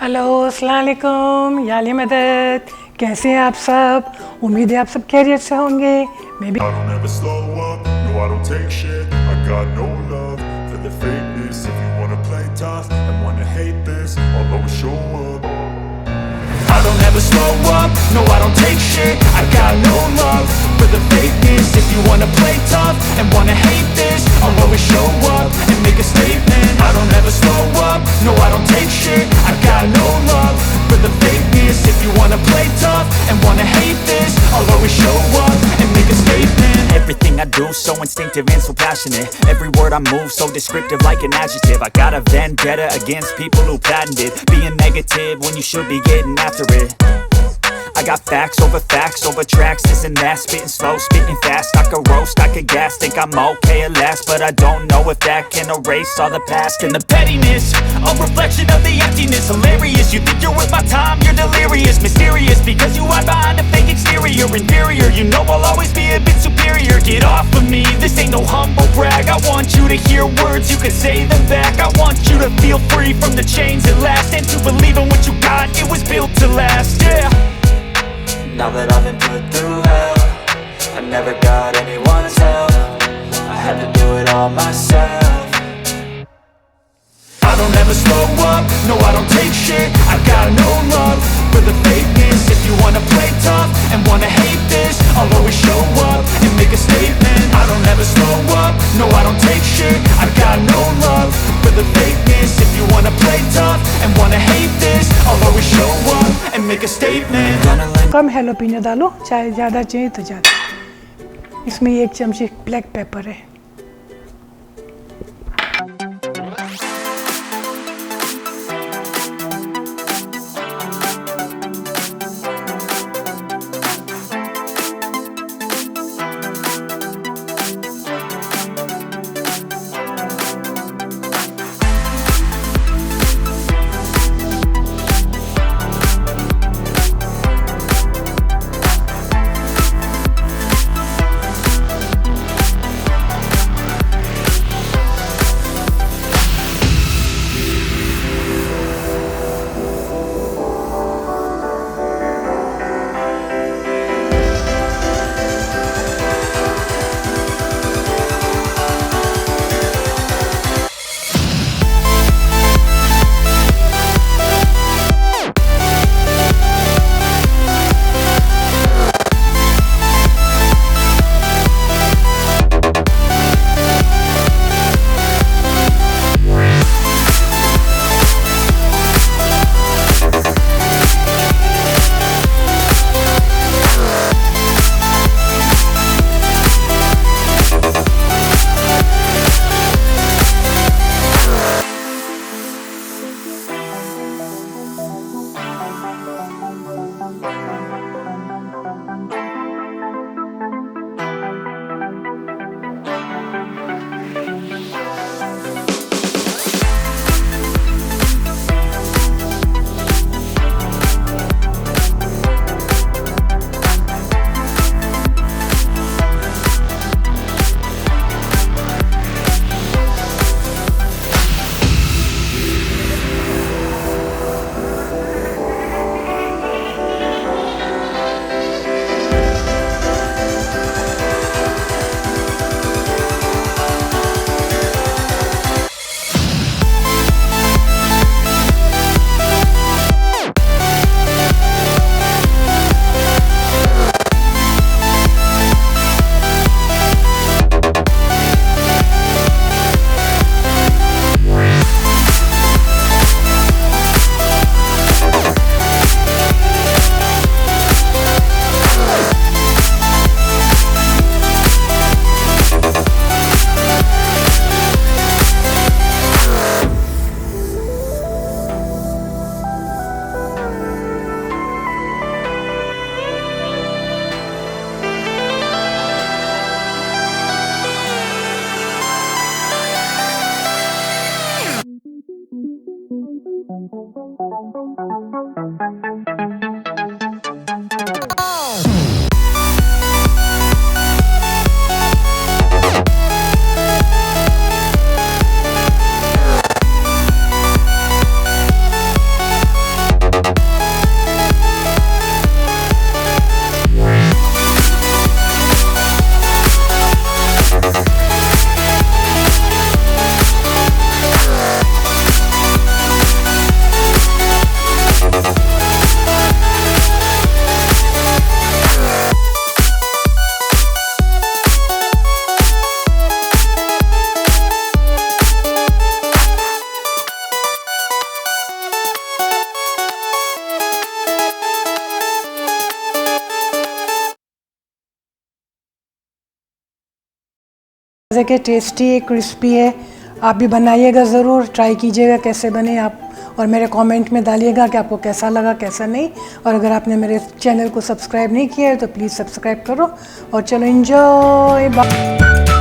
Hello अस्सलाम वालेकुम याली मदद, कैसे हैं आप सब? उम्मीद है आप सब खैरियत से होंगे। मैं भी I don't ever slow up, no I don't take shit. I got no love for the fakeness. If you wanna play tough and wanna hate this, I'll always show up. I don't ever slow up, no I don't take shit. I got no love for the fakeness. If you wanna play tough and wanna hate this, I'll always show up and make a statement. I don't ever slow up, no I don't take shit. I got no love for the fakeness. If you wanna play tough and wanna hate this, I'll always show up and make a statement. Everything I do so instinctive and so passionate. Every word I move so descriptive like an adjective. I got a vendetta against people who patented being negative when you should be getting after it. I got facts over tracks, this and that. Spitting slow, spitting fast, I could roast, I could gas. Think I'm okay at last, but I don't know if that can erase all the past. And the pettiness, a reflection of the emptiness. Hilarious, you think you're worth my time, you're delirious. Mysterious, because you hide behind a fake exterior. Inferior, you know I'll always be a bit superior. Get off of me, this ain't no humble brag. I want you to hear words, you can say them back. I want you to feel free from the chains at last, and to believe in what you got, it was built to last, yeah. Now that I've been put through hell, I never got anyone's help. I had to do it all myself. I don't ever slow up, no I don't take shit. I got no love for the fakeness. If you wanna play tough and wanna hate this, I'll always show up and make a statement. I don't ever slow up, no I don't take shit. I got no love for the fakeness. If you wanna play tough and wanna hate this, I'll always show up and make a statement. कम हैलोपिनो डालो, चाहे ज़्यादा चाहिए तो ज़्यादा। इसमें 1 चमची black pepper है। मज़े के, टेस्टी है, क्रिस्पी है। आप भी बनाइएगा ज़रूर, ट्राई कीजिएगा कैसे बने आप, और मेरे कमेंट में डालिएगा कि आपको कैसा लगा कैसा नहीं। और अगर आपने मेरे चैनल को सब्सक्राइब नहीं किया है तो प्लीज़ सब्सक्राइब करो। और चलो एंजॉय, बाय।